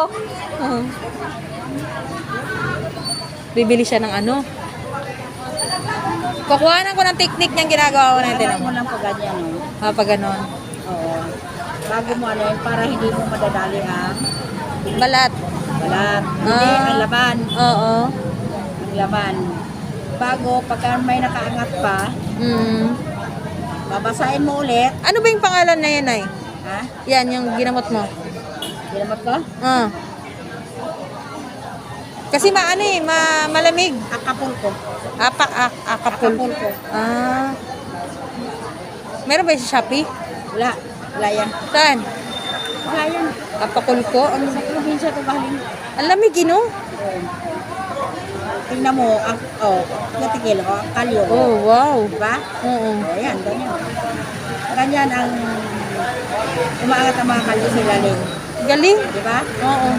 oh. Bibili siya ng ano. Kukuhanan ko ng technique niyang ginagawa ko natin. Harap mo lang pag ganyan, no? Pag ganon. Oo. Bago mo ano yun, para hindi mo madadali ang Balat. balat. Hindi, ang laman. Oo. Ang laman. Bago, pagka may nakaangat pa, babasahin mo ulit. Ano ba yung pangalan na yan, ay? Ha? Yan, yung ginamot mo. Ginamot ko? Kasi maano eh, malamig. Acapulco. Acapulco. Meron ba yung sa Shopee? Wala. Wala yan. Saan? Wala yan. Acapulco? Sa probinsya ko galing. Ang lamig, no? Tingnan mo, natigil ko, ang kalyo. Oh, wow. Diba? Oo. Ayan, ganyan. Ganyan ang umaangat ang mga kalyo sa ilalim. Galing. Diba? Oo.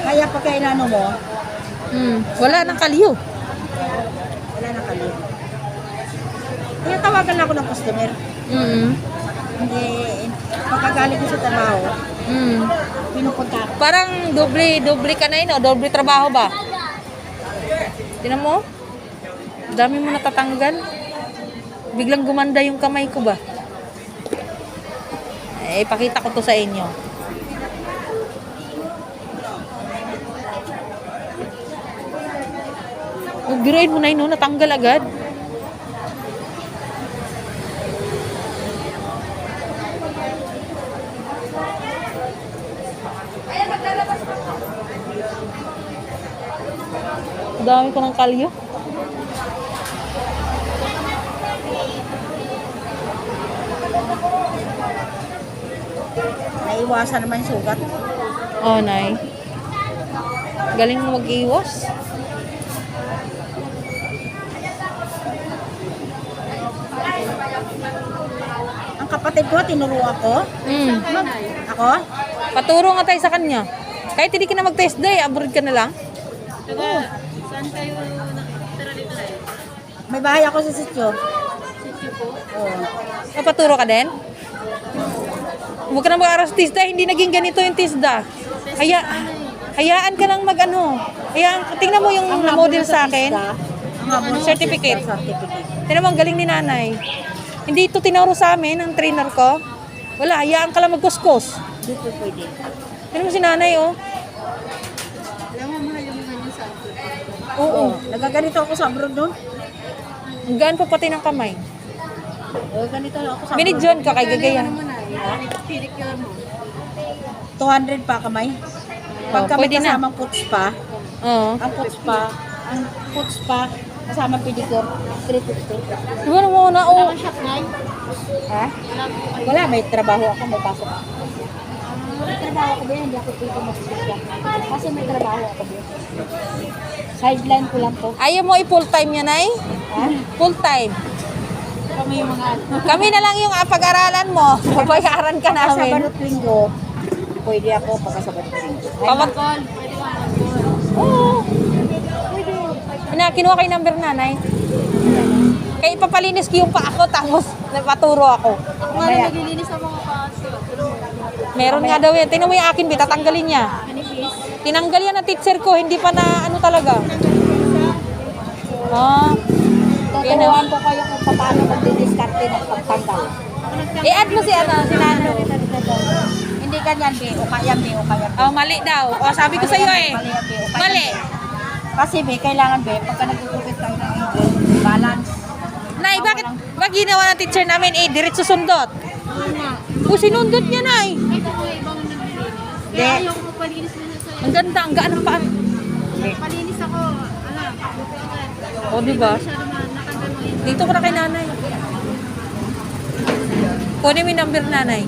Kaya pagka inano mo, Wala nang kalyo. wala na kalyo. Kaya tawagan lang ako ng customer. Hindi, pagkagaling ko sa trabaho, pinupunta ako. Parang doble ka na yun, o? Doble trabaho ba? Tinan mo? Dami mo natatanggal. Biglang gumanda yung kamay ko ba? Eh, ipakita ko to sa inyo. Birain mo na yun, no? Natanggal agad. Dami ko ng kalyo. Naiwasan naman yung sugat. Oh, nay. Galing mo mag-iwas. Ang kapatid ko, tinuro ako. Ako? Paturo nga tayo sa kanya. Kahit hindi ka na mag-test day, abroad ka na lang. Saan kayo nakitira dito na May bahay ako sa sityo. Sityo po? Oo. Paturo ka din? Huwag ka na mag-aral sa TISDA, hindi naging ganito yung TISDA. Hayaan ka lang mag-ano. Tingnan mo yung model sa akin. Certificate. Tingnan mo, ang galing ni nanay. Hindi ito tinuro sa amin, ang trainer ko. Wala, hayaan ka lang magkuskos. Dito pwede. Tingnan mo si nanay, oh. Alam mo, mahal yung ganyan sa akin. Oo. Nagaganito ako sa abroad doon. Ang gaan pa pati ng kamay. Ganito ako sa abroad. Binidyon ka kay gagaya. Ano mo na, pedicure mo. 200 pa kamay. Pagka may pwede na. kasamang puts pa, Oo. ang puts pa, kasama pedicure, 350. Diba mo na, oh. Shop na Ha? Wala, may trabaho ako, may pasok ako. May trabaho ako ba yan? Hindi ako dito mag-sisya. Kasi may trabaho ako ba. Sideline ko lang to. Ayaw mo i-full time yan, ay? Ha? Full time. Kami yung mga Kami na lang yung pag-aralan mo. Babayaran ka sa namin. Barot Linggo, pwede ako pagkasabat ko rin. Pamag- Pwede ka mag-call. Oo. Kinuha kay number nanay. Kaya ipapalinis ko yung pa ako, tapos napaturo ako. Ako nga na naglilinis ng mga kaso. Meron nga daw yan. Tingnan mo yung akin, tatanggalin niya. Manipis. Tinanggal yan ng teacher ko, hindi pa na ano talaga. Tuturuan ko kayo kung paano mag-discarte ng pagtanggal. I-add mo si nanay. Hindi ganyan, be. O kaya, be. O kaya, be. Oh, mali daw. Oh, sabi ko sa iyo eh. Mali yan, be. O kaya, Mali. be. Kasi, be, kailangan, be, pagka nagtutupit tayo ng ego, balance. Nay, bakit ginawa ng teacher namin diretso sundot? O, sinundot niya, Nay. Ito ko ibang naglilinis. Hindi. Kaya ayaw ko palinis na sa'yo. Ang ganda, ang gaan ng paan. Palinis ako, buti agad. O, diba? Masyado natanggal mo yun. Dito ko na kay nanay. Kunin mo yung number nanay.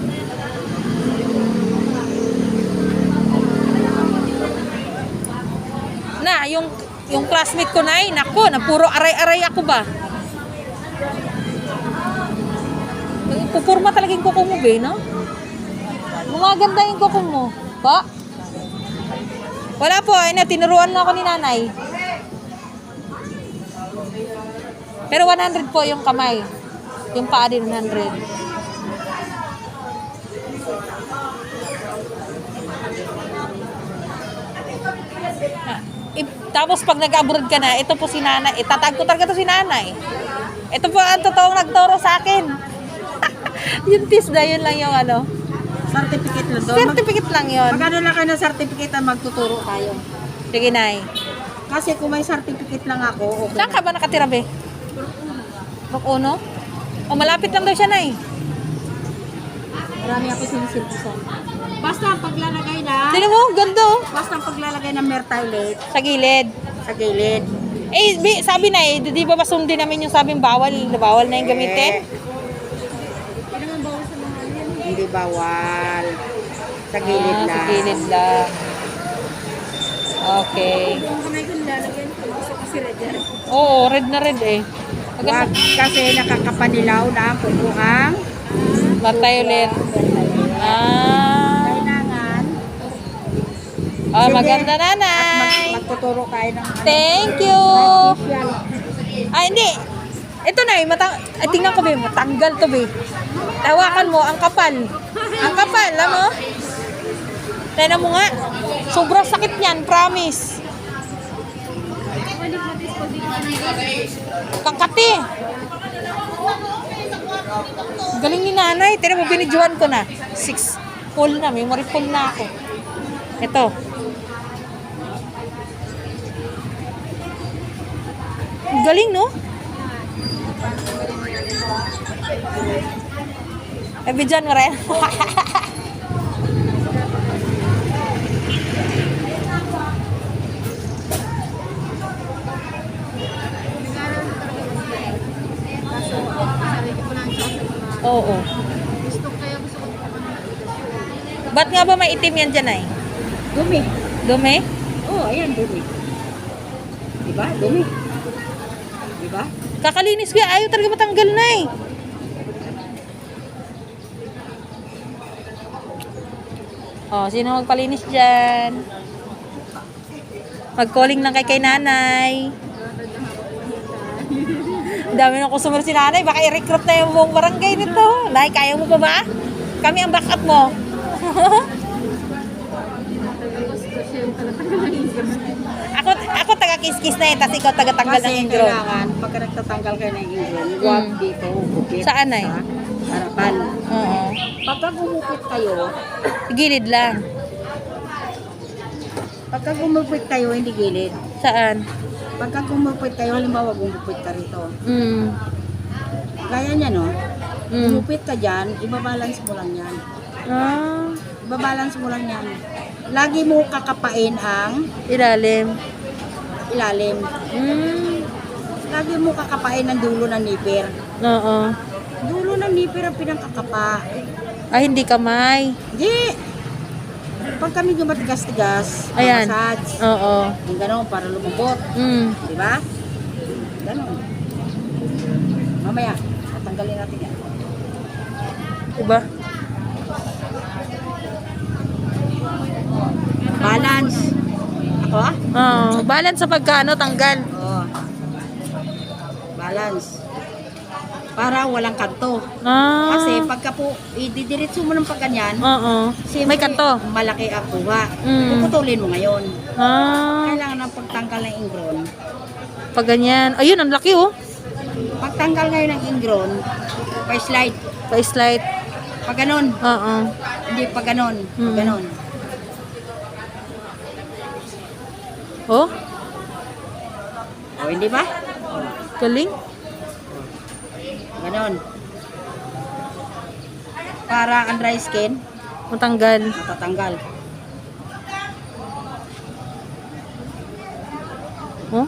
Na, yung classmate ko na nako, na puro aray-aray ako ba? Pupurma talaga yung kuko mo, be, no? Gumaganda yung kuko mo. Ba? Wala po, tinuruan na ako ni nanay. Pero 100 po yung kamay. Yung paa din 100. Tapos pag nag-abroad ka na, ito po si nanay. Itatag ko talaga to si nanay. Ito po ang totoong nagturo sa akin. Yung TISDA, yun lang yung ano. Certificate lang doon. Certificate lang yun. Magkano lang kayo ng certificate na magtuturo tayo? Sige, Nay. Kasi kung may certificate lang ako, okay. Saan ka ba nakatira, be? Rock Uno? O, malapit lang daw siya, Nay. Marami ako sinisilbisan. Basta ang paglalagay na, Tignan mo, ganda oh. basta ang paglalagay ng mere toilet Sa gilid. sa gilid. Eh, sabi na eh, di ba basundin namin yung sabing bawal na yung gamitin? Hindi bawal. Sa gilid Ah, lang. sa gilid lang. Okay. Oo, red na red eh. Wag kasi nakakapanilaw na ang kukuhang. Matay ulit. Ah. Kailangan. Oh, Sige. maganda At nanay. magtuturo tayo ng ano. Thank you. Artificial. Ay, hindi. Ito na eh, ay, tingnan ko be, matanggal to be. Tawakan mo, ang kapal. Ang kapal, alam mo? Tignan mo nga. Sobrang sakit niyan, promise. Kakati. Galing ni nanay. Tignan mo, binidyohan ko na. 6. Full na, memory full na ako. Ito. Ang galing, no? Eh, bidyan mo rin. Oo. Ba't nga ba may itim yan dyan ay? Dumi. Dumi? Oh, ayan, dumi. Diba? Dumi. Diba? Kakalinis ko yan. Ayaw talaga matanggal na eh. Oh, sino magpalinis dyan? Mag-calling lang kay nanay. Ang dami ng customer si nanay. Baka i-recruit na yung buong barangay nito. Nay, kaya mo pa ba? Kami ang backup mo. ako taga-kiss-kiss na eh. Tapos ikaw taga-tanggal ng Kasi ingro. kailangan, pagka nagtatanggal kayo ng ingron, huwag dito, gupit. Saan, Nay? Sa harapan. Oo. Pagka gumupit kayo, Gilid lang. hindi gilid. Saan? Pagka gumupit kayo, halimbawa gumupit ka rito. Mm. Gaya niya, no? Mm. Gumupit ka dyan, ibabalance mo lang yan. Ah, Ibabalance mo lang yan. Lagi mo kakapain ang ilalim. ilalim. Mm. Lagi mo kakapain ang dulo ng nipper. Oo. Dulo ng nipper ang pinangkakapa. Ah, hindi kamay. Di! Pag kami gumatigas-tigas, Ayan. massage, Oo. yung gano'n para lumambot. Mm. Di ba? Gano'n. Mamaya, tatanggalin natin yan. Diba? Balance. Ako ah? Oo. Balance sa pagkano, tanggal. Oo. Balance. Para walang kanto. Ah. Kasi pagka po, ididiritso mo ng pagganyan, Oo. May kanto. malaki ang kuha. Mm. Puputulin mo ngayon. Ah. Kailangan ng pagtanggal ng ingron. Pag ganyan. Ayun, ang laki oh. Pagtanggal ngayon ng ingron, pa-slide. Pa-slide. Pag ganon. Oo. Hindi pag ganon. Pag Mm. ganon. Oh, O, hindi ba? galing. Ganon. Para ang dry skin, Matanggal. matatanggal. Oh.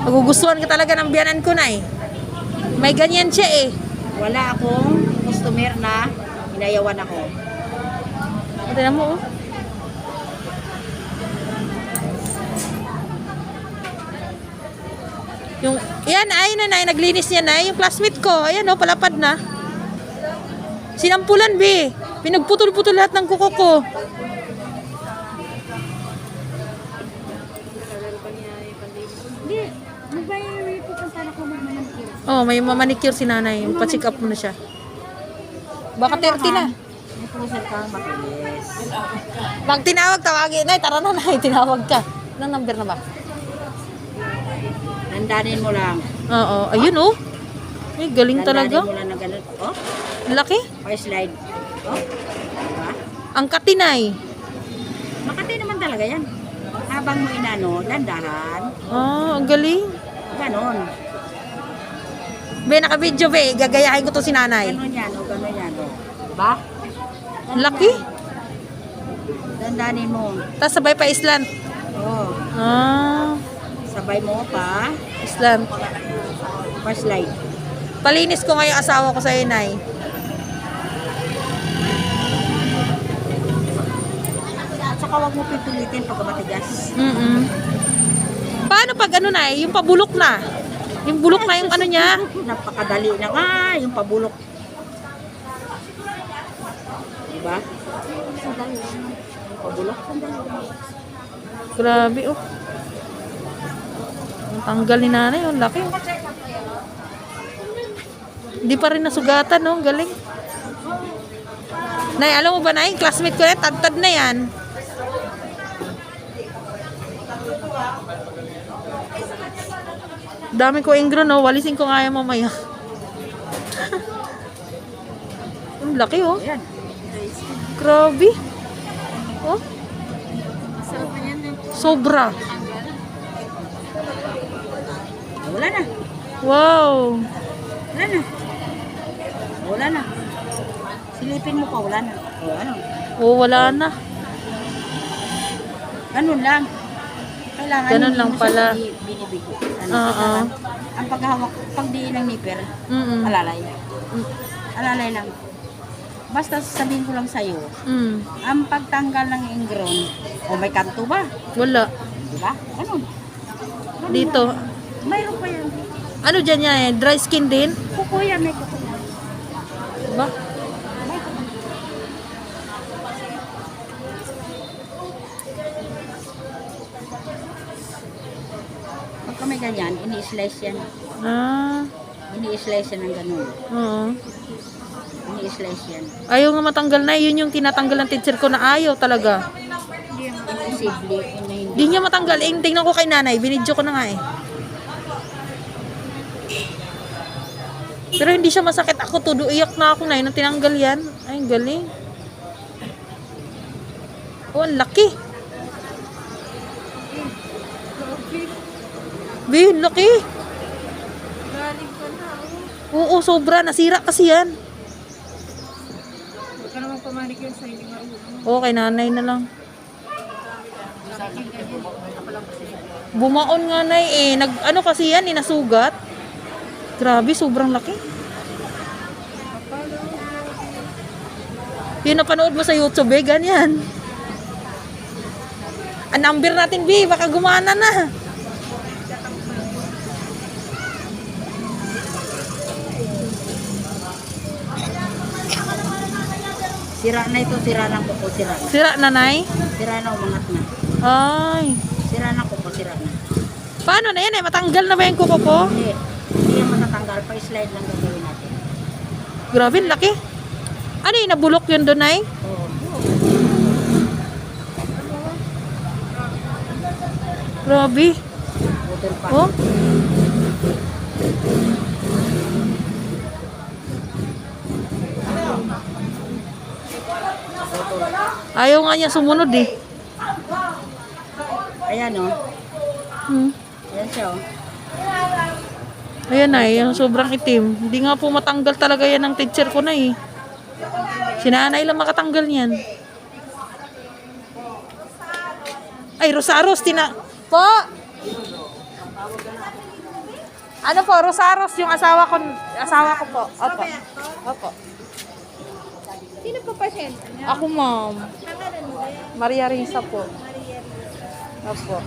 Magugustuhan ka talaga ng biyanan ko na eh. May ganyan siya eh. Wala akong customer na inayawan ako. Tignan mo oh. Yung, yan ay nanay, naglinis niya na. Yung classmate ko, ayan oh, palapad na. Sinampulan, be. Pinagputol-putol lahat ng kuko ko. Hindi. Mag-violate ko kung saan ako magmamanikir. Oh, may mamanicure si nanay. Pa-check up mo na siya. Baka 30 na. May puser kang makinis. Pag tinawag, tawagin. Nay, tara na, Nay. Tinawag ka. Anong number na ba? Dandanin mo lang. Oo. Ayun, oh. Ay, galing talaga. Dandanin mo lang na ganun. Oh, Laki. pa-slide. Oh, diba? Ang katinay. Makati naman talaga yan. Habang mo inano, dandahan. Ah, ang galing. Ganon. Be, naka-video, be. Gagayahin ko to si nanay. Ganon yan, o ganon yan. O. Diba? Ang laki. Dandanin mo. Tapos sabay pa islan. Oh, Ah, sabay mo pa. islan. Pa-slide. Palinis ko ngayon asawa ko sa inay. At saka huwag mo pitulitin pag matigas. Paano pag ano na yung pabulok na? Yung bulok na yung ano niya? Napakadali na nga, yung pabulok. Diba? Sandali. Yung pabulok, sandali. Grabe, oh. Ang tanggal ni nanay, ang laki. Oh. Hindi pa rin nasugatan, no? Ang galing. Nay, alam mo ba, Nay? Classmate ko na, tad-tad na yan. Dami ko ingro, no? Walisin ko nga yan mamaya. Ang laki, oh. Ayan. Grabe. Oh, Masarap na yan. sobra. Wala na. Wow. Wala na. Wala na. Silipin mo pa, wala na. O ano? Oh, wala na. Ganun lang. Kailangan Ganun hindi lang mo siya pala. Binibigo. Ano, Oo. kailangan, ang paghawak, pagdiin ng nipper, Mm-mm. alalay. Alalay lang. Basta sabihin ko lang sa'yo, Mm. ang pagtanggal ng ingron, o may kanto ba? Wala. Diba? Ganun. Ganun Dito. lang. Mayroon pa yan. Ano dyan yan eh? Dry skin din? Kuko yan, may kuko yan. Diba? Pagka may ganyan, ini-slice yan. Ah. Ini-slice yan ng ganun. Oo. Ini-slice yan. Ayaw nga matanggal na. Yun yung tinatanggal ng teacher ko na ayaw talaga. Imposible. Hindi. Hindi niya matanggal. Eh, tingnan ko kay nanay. Binidyo ko na nga eh. Pero hindi siya masakit. Ako todo iyak na ako na nang tinanggal yan. Ay, ang galing. Oh, ang laki. Be, ang laki. Galing pa na. Oo, sobra. Nasira kasi yan. Huwag ka naman pamanicure sa hindi marunong. Oo, kay nanay na lang. Bumaon nga na eh. Ano kasi yan, nasugat. Grabe, sobrang laki. Yung napanood mo sa YouTube eh, ganyan. Ang number natin, B, baka gumana na. Sira na ito, sira ng kuko, sira na. Sira, nanay? Sira na, umangat na. Ay. Sira na kuko, sira na. Paano na yan eh? Matanggal na ba yung kuko ko? Hindi yan matatanggal, pa-slide lang gagawin natin. Grabe, ang laki. Ano yung nabulok yun doon, Nay? Oo. Grabe. Butol pa. Oh. Ayaw nga niya sumunod eh. Ayan o. Hmm. Ayan siya o. Ayan na, yung sobrang itim. Hindi nga po matanggal talaga yan ng teacher ko na eh. Sinanay lang makatanggal niyan. Ay, Rosaros, Po! Ano po, Rosaros, yung asawa ko po. Opo. Opo. Sino pa pasyente? Ako, ma'am. Maria Risa po. Opo.